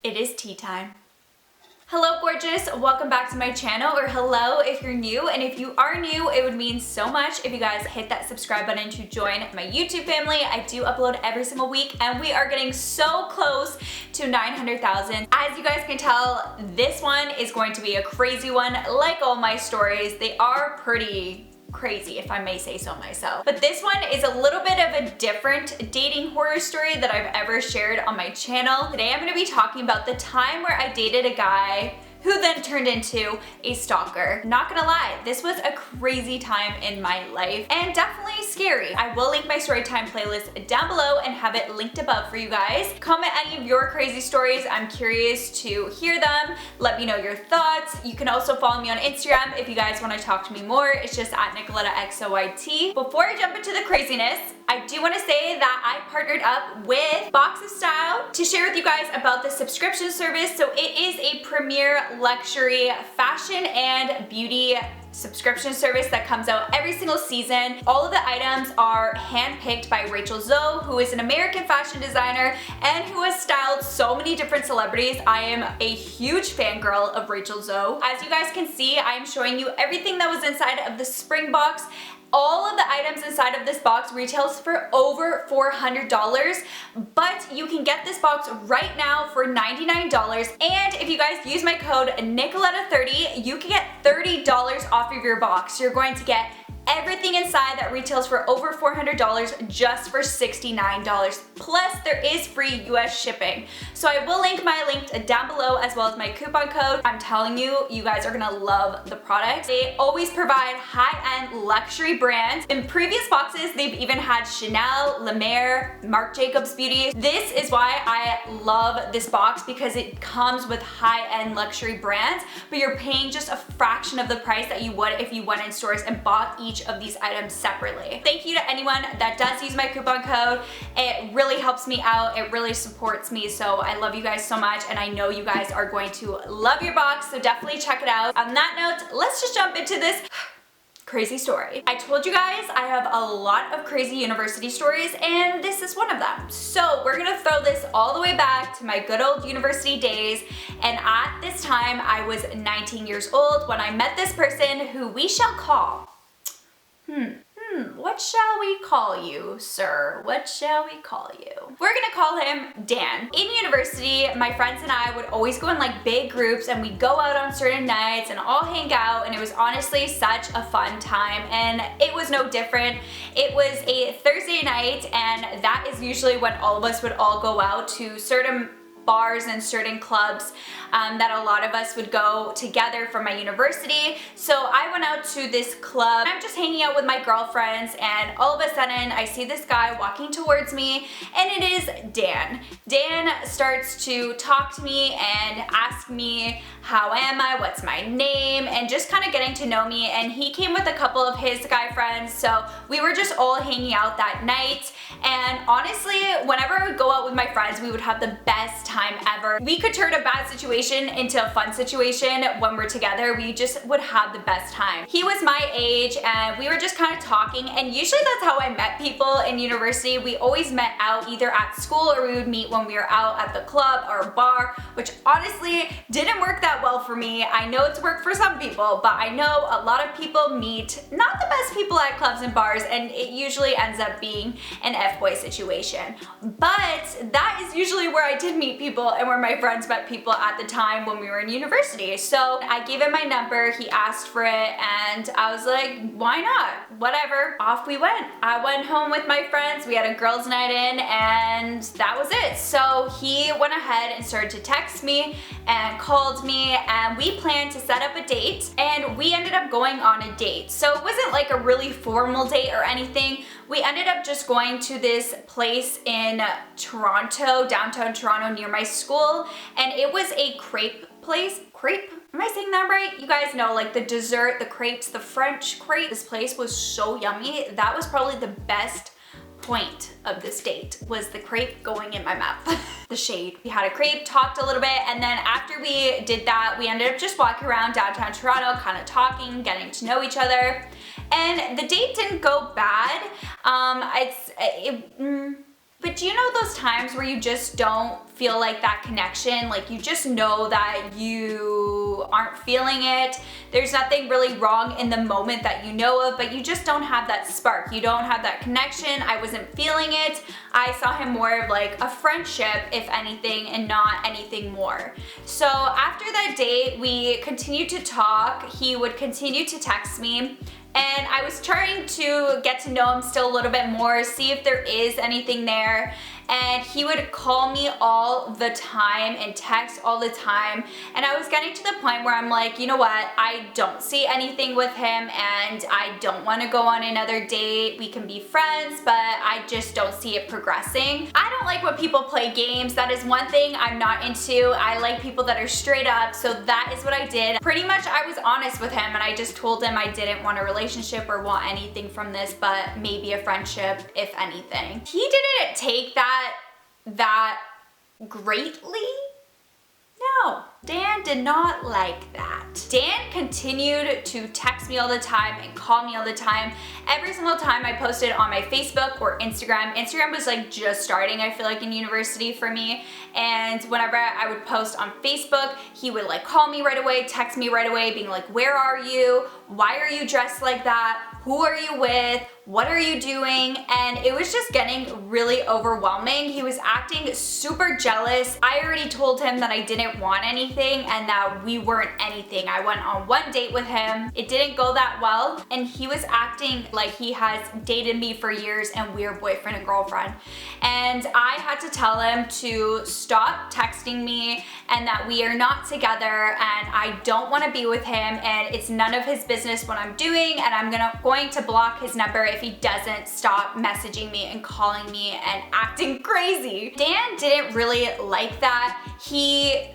It is tea time. Hello gorgeous, welcome back to my channel, or hello if you're new, and if you are new, it would mean so much if you guys hit that subscribe button to join my YouTube family. I do upload every single week and we are getting so close to 900,000. As you guys can tell, this one is going to be a crazy one. Like all my stories, they are pretty crazy, if I may say so myself. But this one is a little bit of a different dating horror story that I've ever shared on my channel. Today I'm going to be talking about the time where I dated a guy who then turned into a stalker. Not gonna lie, this was a crazy time in my life and definitely scary. I will link my story time playlist down below and have it linked above for you guys. Comment any of your crazy stories. I'm curious to hear them. Let me know your thoughts. You can also follow me on Instagram if you guys want to talk to me more. It's just at NicolettaXOYT. Before I jump into the craziness, I do want to say that I partnered up with Box of Style to share with you guys about the subscription service. So it is a premier luxury fashion and beauty subscription service that comes out every single season. All of the items are handpicked by Rachel Zoe, who is an American fashion designer and who has styled so many different celebrities. I am a huge fangirl of Rachel Zoe. As you guys can see, I am showing you everything that was inside of the spring box. All of the items inside of this box retails for over $400, but you can get this box right now for $99. And if you guys use my code Nicoletta30, you can get $30 off of your box. You're going to get everything inside that retails for over $400 just for $69. Plus, there is free US shipping. So I will link my link down below as well as my coupon code. I'm telling you, you guys are gonna love the products. They always provide high-end luxury brands. In previous boxes, they've even had Chanel, La Mer, Marc Jacobs Beauty. This is why I love this box, because it comes with high-end luxury brands, but you're paying just a fraction of the price that you would if you went in stores and bought each of these items separately. Thank you to anyone that does use my coupon code. It really helps me out. It really supports me. So I love you guys so much, and I know you guys are going to love your box. So definitely check it out. On that note, let's just jump into this crazy story. I told you guys I have a lot of crazy university stories, and this is one of them. So we're gonna throw this all the way back to my good old university days, and at this time I was 19 years old when I met this person who we shall call what shall we call you, sir? What shall we call you? We're gonna call him Dan. In university, my friends and I would always go in like big groups, and we'd go out on certain nights and all hang out, and it was honestly such a fun time, and it was no different. It was a Thursday night, and that is usually when all of us would all go out to certain bars and certain clubs that a lot of us would go together from my university. So I went out to this club. I'm just hanging out with my girlfriends, and all of a sudden I see this guy walking towards me, and it is Dan. Dan starts to talk to me and ask me, how am I, what's my name, and just kind of getting to know me. And he came with a couple of his guy friends, so we were just all hanging out that night. And honestly, whenever I would go out with my friends, we would have the best time ever. We could turn a bad situation into a fun situation when we're together. We just would have the best time. He was my age, and we were just kind of talking, and usually that's how I met people in university. We always met out either at school, or we would meet when we were out at the club or bar, which honestly didn't work that well for me. I know it's worked for some people, but I know a lot of people meet not the best people at clubs and bars, and it usually ends up being an F-boy situation. But that is usually where I did meet people and where my friends met people at the time when we were in university. So I gave him my number, he asked for it, and I was like, why not? Whatever. Off we went. I went home with my friends, we had a girls' night in, and that was it. So he went ahead and started to text me and called me, and we planned to set up a date, and we ended up going on a date. So it wasn't like a really formal date or anything. We ended up just going to this place in Toronto, downtown Toronto, near my school, and it was a crepe place. Crepe? Am I saying that right? You guys know, like the dessert, the crepes, the French crepe. This place was so yummy. That was probably the best point of this date, was the crepe going in my mouth. The shade. We had a crepe, talked a little bit, and then after we did that, we ended up just walking around downtown Toronto, kind of talking, getting to know each other. And the date didn't go bad. But do you know those times where you just don't feel like that connection? Like you just know that you aren't feeling it. There's nothing really wrong in the moment that you know of, but you just don't have that spark. You don't have that connection. I wasn't feeling it. I saw him more of like a friendship, if anything, and not anything more. So after that date, we continued to talk. He would continue to text me. And I was trying to get to know him still a little bit more, see if there is anything there. And he would call me all the time and text all the time. And I was getting to the point where I'm like, you know what? I don't see anything with him and I don't want to go on another date. We can be friends, but I just don't see it progressing. I don't like when people play games. That is one thing I'm not into. I like people that are straight up. So that is what I did. Pretty much I was honest with him and I just told him I didn't want a relationship or want anything from this, but maybe a friendship, if anything. He didn't take that greatly. No, Dan did not like that. Dan continued to text me all the time and call me all the time. Every single time I posted on my Facebook or Instagram. Instagram was like just starting, I feel like, in university for me. And whenever I would post on Facebook, he would like call me right away, text me right away, being like, where are you? Why are you dressed like that? Who are you with? What are you doing? And it was just getting really overwhelming. He was acting super jealous. I already told him that I didn't want anything and that we weren't anything. I went on one date with him. It didn't go that well. And he was acting like he has dated me for years and we're boyfriend and girlfriend. And I had to tell him to stop texting me and that we are not together and I don't want to be with him and it's none of his business what I'm doing and I'm going to block his number if he doesn't stop messaging me and calling me and acting crazy. Dan didn't really like that. He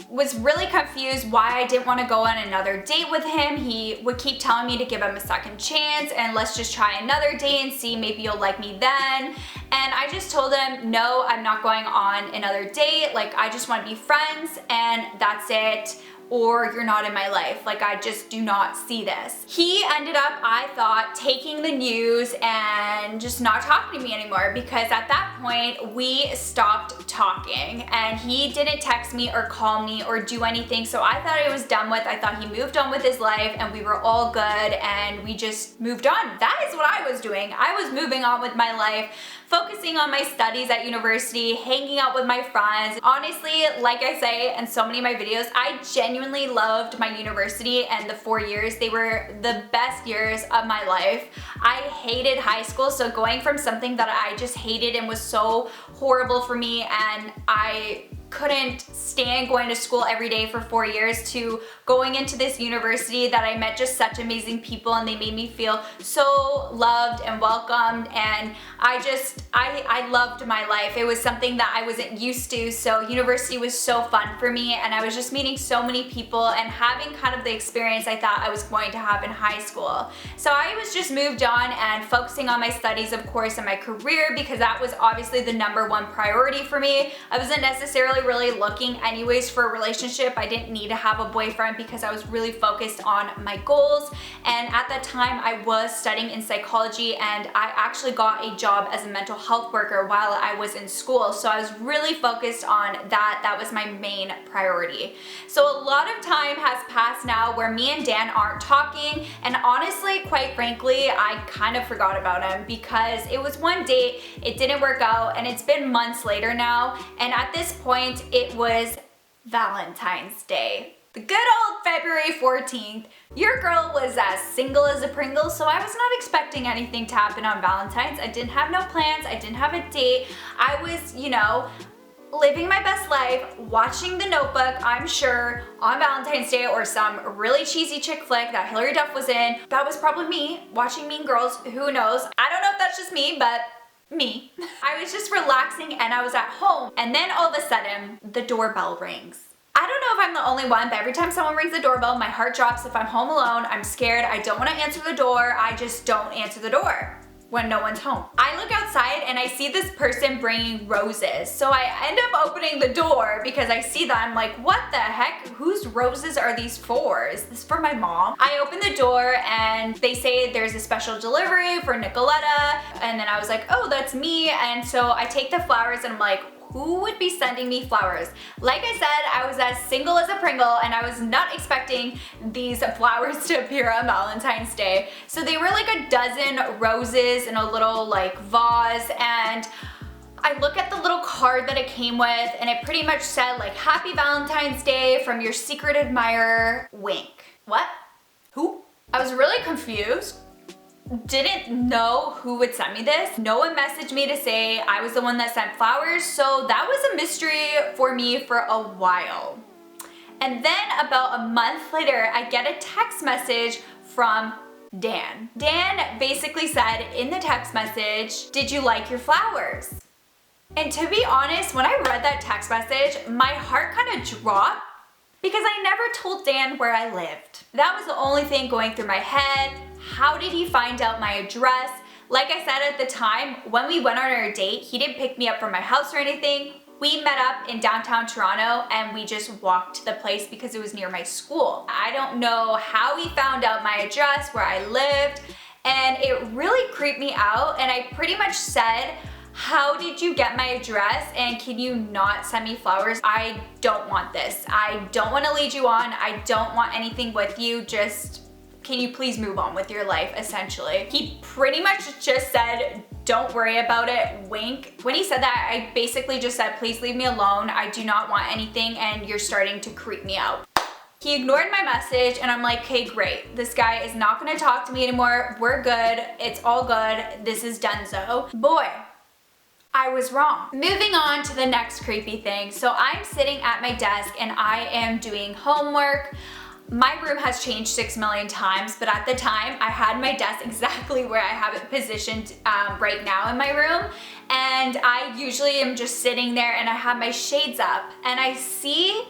was really confused why I didn't want to go on another date with him. He would keep telling me to give him a second chance and let's just try another date and see, maybe you'll like me then. And I just told him, no, I'm not going on another date. Like, I just want to be friends and that's it. Or you're not in my life. Like, I just do not see this. He ended up, I thought, taking the news and just not talking to me anymore because at that point we stopped talking and he didn't text me or call me or do anything. So I thought it was done with. I thought he moved on with his life and we were all good and we just moved on. That is what I was doing. I was moving on with my life, focusing on my studies at university, hanging out with my friends. Honestly, like I say in so many of my videos, I genuinely loved my university and the 4 years. They were the best years of my life. I hated high school, so going from something that I just hated and was so horrible for me and I couldn't stand going to school every day for 4 years to going into this university that I met just such amazing people and they made me feel so loved and welcomed and I loved my life. It was something that I wasn't used to, so university was so fun for me and I was just meeting so many people and having kind of the experience I thought I was going to have in high school. So I was just moved on and focusing on my studies, of course, and my career because that was obviously the #1 priority for me. I wasn't necessarily really looking anyways for a relationship. I didn't need to have a boyfriend because I was really focused on my goals. And at that time I was studying in psychology and I actually got a job as a mental health worker while I was in school. So I was really focused on that. That was my main priority. So a lot of time has passed now where me and Dan aren't talking and honestly, quite frankly, I kind of forgot about him because it was one date, it didn't work out and it's been months later now and at this point it was Valentine's Day. The good old February 14th. Your girl was as single as a Pringle, so I was not expecting anything to happen on Valentine's. I didn't have no plans, I didn't have a date. I was, you know, living my best life, watching The Notebook, I'm sure, on Valentine's Day or some really cheesy chick flick that Hilary Duff was in. That was probably me, watching Mean Girls, who knows. I don't know if that's just me, but me. I was just relaxing and I was at home and then all of a sudden the doorbell rings. I don't know if I'm the only one, but every time someone rings the doorbell, my heart drops. If I'm home alone, I'm scared, I don't want to answer the door, I just don't answer the door. when no one's home. I look outside and I see this person bringing roses. So I end up opening the door because I see that. I'm like, what the heck? Whose roses are these for? Is this for my mom? I open the door and they say there's a special delivery for Nicoletta. And then I was like, oh, that's me. And so I take the flowers and I'm like, who would be sending me flowers? Like I said, I was as single as a Pringle and I was not expecting these flowers to appear on Valentine's Day. So they were like a dozen roses in a little like vase, and I look at the little card that it came with and it pretty much said like, Happy Valentine's Day from your secret admirer, Wink. What? Who? I was really confused. Didn't know who would send me this. No one messaged me to say I was the one that sent flowers, so that was a mystery for me for a while. And then about a month later, I get a text message from Dan. Dan basically said in the text message, did you like your flowers? And to be honest, when I read that text message, my heart kind of dropped because I never told Dan where I lived. That was the only thing going through my head. How did he find out my address? Like I said at the time, when we went on our date, he didn't pick me up from my house or anything. We met up in downtown Toronto and we just walked to the place because it was near my school. I don't know how he found out my address, where I lived, and it really creeped me out. And I pretty much said, how did you get my address and can you not send me flowers? I don't want this. I don't want to lead you on. I don't want anything with you. Just, can you please move on with your life, essentially. He pretty much just said, don't worry about it, Wink. When he said that, I basically just said, please leave me alone. I do not want anything and you're starting to creep me out. He ignored my message and I'm like, okay, great. This guy is not gonna talk to me anymore. We're good. It's all good. This is donezo. Boy, I was wrong. Moving on to the next creepy thing. So I'm sitting at my desk and I am doing homework. My room has changed 6 million times, but at the time I had my desk exactly where I have it positioned right now in my room. And I usually am just sitting there and I have my shades up and I see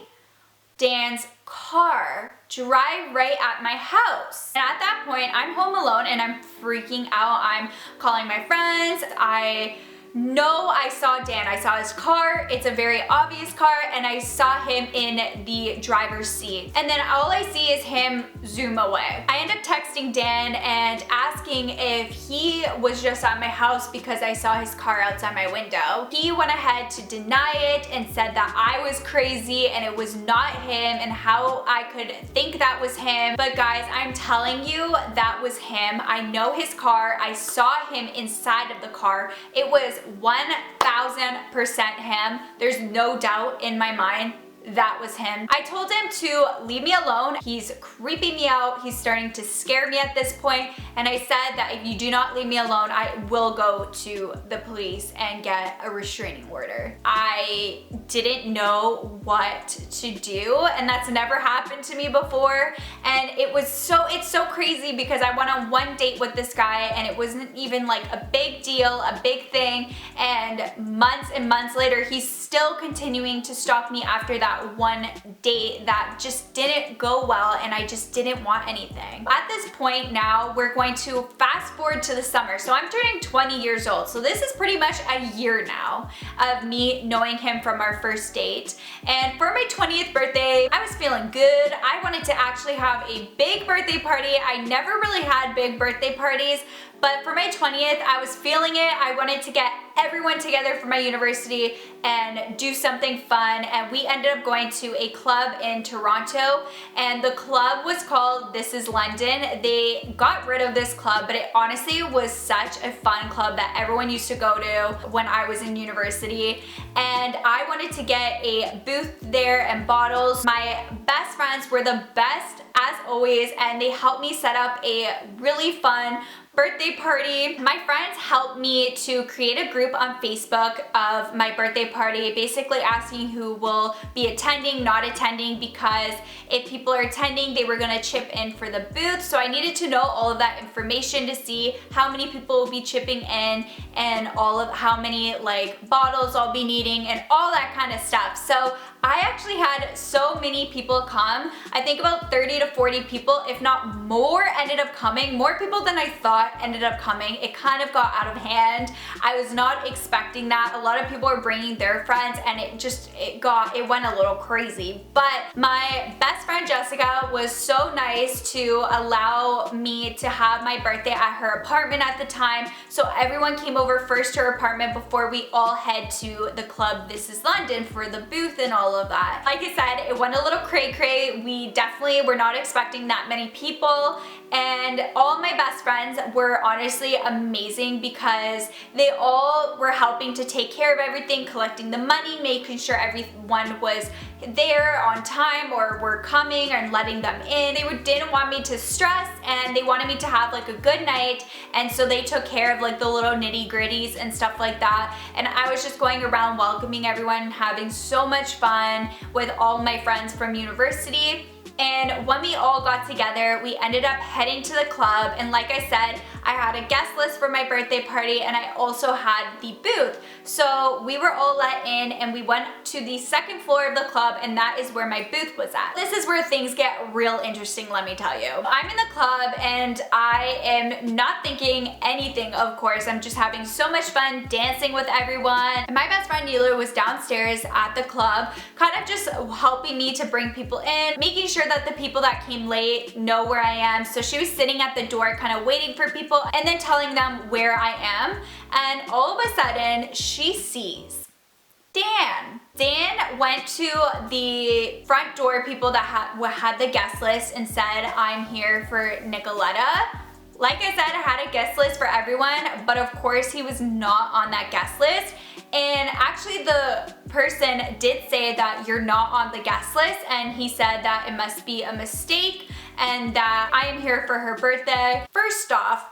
Dan's car drive right at my house. And at that point, I'm home alone and I'm freaking out. I'm calling my friends. I know I saw Dan. I saw his car. It's a very obvious car and I saw him in the driver's seat. And then all I see is him zoom away. I end up texting Dan and asking if he was just at my house because I saw his car outside my window. He went ahead to deny it and said that I was crazy and it was not him and how I could think that was him. But guys, I'm telling you, that was him. I know his car. I saw him inside of the car. It was 1000% him. There's no doubt in my mind that was him. I told him to leave me alone. He's creeping me out. He's starting to scare me at this point. And I said that if you do not leave me alone, I will go to the police and get a restraining order. I didn't know what to do, and that's never happened to me before. And it's so crazy because I went on one date with this guy and it wasn't even like a big deal, a big thing. And months later, he's still continuing to stalk me after that one date that just didn't go well and I just didn't want anything. At this point now, we're going to fast forward to the summer. So I'm turning 20 years old. So this is pretty much a year now of me knowing him from our first date. And for my 20th birthday, I was feeling good. I wanted to actually have a big birthday party. I never really had big birthday parties, but for my 20th, I was feeling it. I wanted to get everyone together from my university and do something fun. And we ended up going to a club in Toronto and the club was called This Is London. They got rid of this club, but it honestly was such a fun club that everyone used to go to when I was in university. And I wanted to get a booth there and bottles. My best friends were the best as always, and they helped me set up a really fun birthday party. My friends helped me to create a group on Facebook of my birthday party, basically asking who will be attending, not attending, because if people are attending, they were gonna chip in for the booth. So I needed to know all of that information to see how many people will be chipping in and all of how many like bottles I'll be needing and all that kind of stuff. So I actually had so many people come. I think about 30 to 40 people, if not more, ended up coming. More people than I thought ended up coming. It kind of got out of hand. I was not expecting that. A lot of people were bringing their friends and it went a little crazy. But my best friend Jessica was so nice to allow me to have my birthday at her apartment at the time. So everyone came over first to her apartment before we all head to the club This Is London for the booth and all of that. Like I said, it went a little cray-cray. We definitely were not expecting that many people, and all of my best friends were honestly amazing because they all were helping to take care of everything, collecting the money, making sure everyone was there on time or were coming and letting them in. They didn't want me to stress, and they wanted me to have like a good night, and so they took care of like the little nitty-gritties and stuff like that. And I was just going around welcoming everyone, having so much fun with all my friends from university. And when we all got together, we ended up heading to the club, and like I said, I had a guest list for my birthday party, and I also had the booth. So we were all let in, and we went to the second floor of the club, and that is where my booth was at. This is where things get real interesting, let me tell you. I'm in the club, and I am not thinking anything, of course. I'm just having so much fun dancing with everyone. And my best friend Neela was downstairs at the club, kind of just helping me to bring people in, making sure that the people that came late know where I am. So she was sitting at the door kind of waiting for people and then telling them where I am. And all of a sudden she sees Dan. Dan went to the front door people that had the guest list and said, "I'm here for Nicoletta." Like I said, I had a guest list for everyone, but of course he was not on that guest list. And actually the person did say that you're not on the guest list, and he said that it must be a mistake and that I am here for her birthday. First off,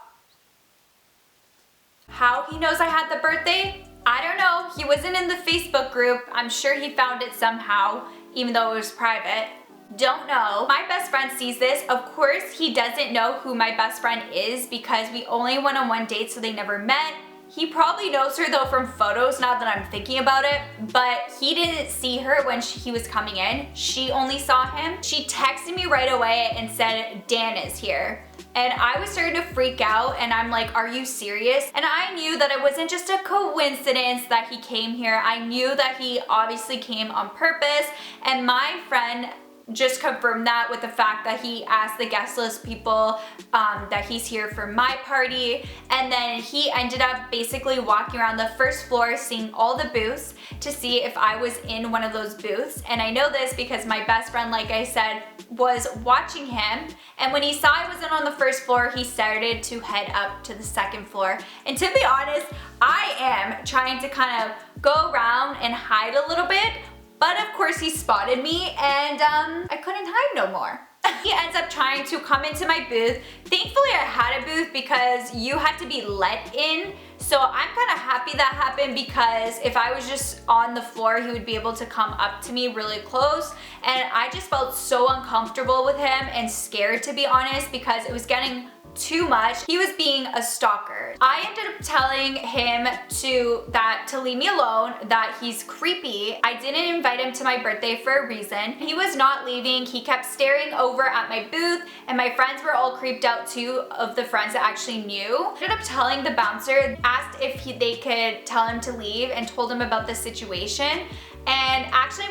how he knows I had the birthday? I don't know. He wasn't in the Facebook group. I'm sure he found it somehow, even though it was private. Don't know. My best friend sees this. Of course, he doesn't know who my best friend is because we only went on one date, so they never met. He probably knows her though from photos, now that I'm thinking about it, but he didn't see her when he was coming in. She only saw him. She texted me right away and said, "Dan is here." And I was starting to freak out, and I'm like, "Are you serious?" And I knew that it wasn't just a coincidence that he came here. I knew that he obviously came on purpose, and my friend just confirmed that with the fact that he asked the guest list people that he's here for my party. And then he ended up basically walking around the first floor, seeing all the booths to see if I was in one of those booths. And I know this because my best friend, like I said, was watching him. And when he saw I wasn't on the first floor, he started to head up to the second floor. And to be honest, I am trying to kind of go around and hide a little bit. But of course he spotted me, and I couldn't hide no more. He ends up trying to come into my booth. Thankfully I had a booth because you had to be let in. So I'm kind of happy that happened, because if I was just on the floor, he would be able to come up to me really close. And I just felt so uncomfortable with him and scared, to be honest, because it was getting too much. He was being a stalker. I ended up telling him to leave me alone, that he's creepy. I didn't invite him to my birthday for a reason. He was not leaving. He kept staring over at my booth, and my friends were all creeped out too, of the friends that actually knew. I ended up telling the bouncer, asked if they could tell him to leave, and told him about the situation. And actually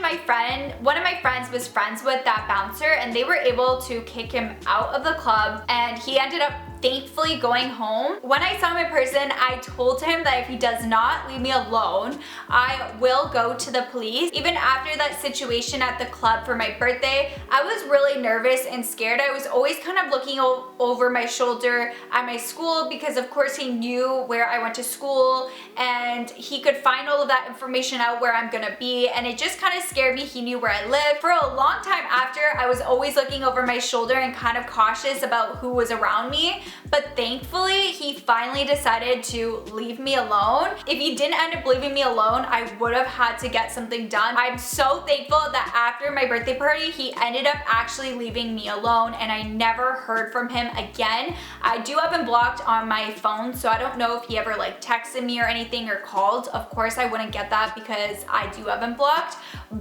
one of my friends was friends with that bouncer, and they were able to kick him out of the club, and he ended up thankfully going home. When I saw him in person, I told him that if he does not leave me alone, I will go to the police. Even after that situation at the club for my birthday, I was really nervous and scared. I was always kind of looking over my shoulder at my school, because of course he knew where I went to school, and he could find all of that information out where I'm gonna be, and it just kind of scared me. He knew where I lived. For a long time after, I was always looking over my shoulder and kind of cautious about who was around me, but thankfully he finally decided to leave me alone. If he didn't end up leaving me alone, I would have had to get something done. I'm so thankful that after my birthday party, he ended up actually leaving me alone and I never heard from him again. I do have him blocked on my phone, so I don't know if he ever like texted me or anything or called. Of course I wouldn't get that because I do have him blocked,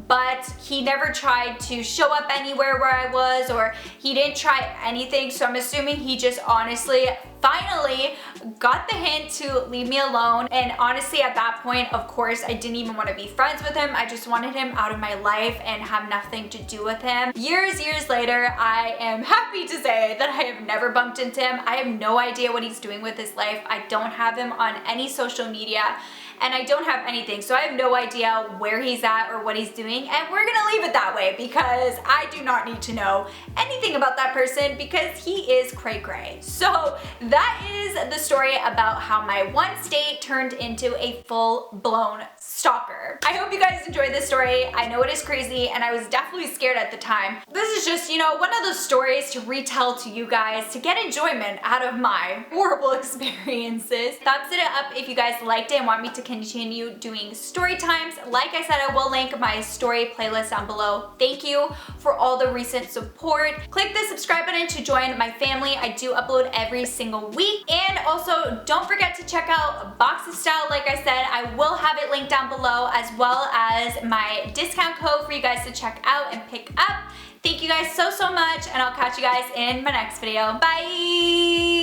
but he never tried to show up anywhere where I was, or he didn't try anything, so I'm assuming he just honestly finally got the hint to leave me alone. And honestly, at that point, of course, I didn't even want to be friends with him. I just wanted him out of my life and have nothing to do with him. Years later, I am happy to say that I have never bumped into him. I have no idea what he's doing with his life. I don't have him on any social media, and I don't have anything, so I have no idea where he's at or what he's doing, and we're gonna leave it that way because I do not need to know anything about that person because he is cray cray. So that is the story about how my once date turned into a full-blown stalker. I hope you guys enjoyed this story. I know it is crazy and I was definitely scared at the time. This is just, you know, one of those stories to retell to you guys to get enjoyment out of my horrible experiences. Thumbs it up if you guys liked it and want me to continue doing story times. Like I said, I will link my story playlist down below. Thank you for all the recent support. Click the subscribe button to join my family. I do upload every single week. And also don't forget to check out Box of Style. Like I said, I will have it linked down below, as well as my discount code for you guys to check out and pick up. Thank you guys so much, and I'll catch you guys in my next video. Bye!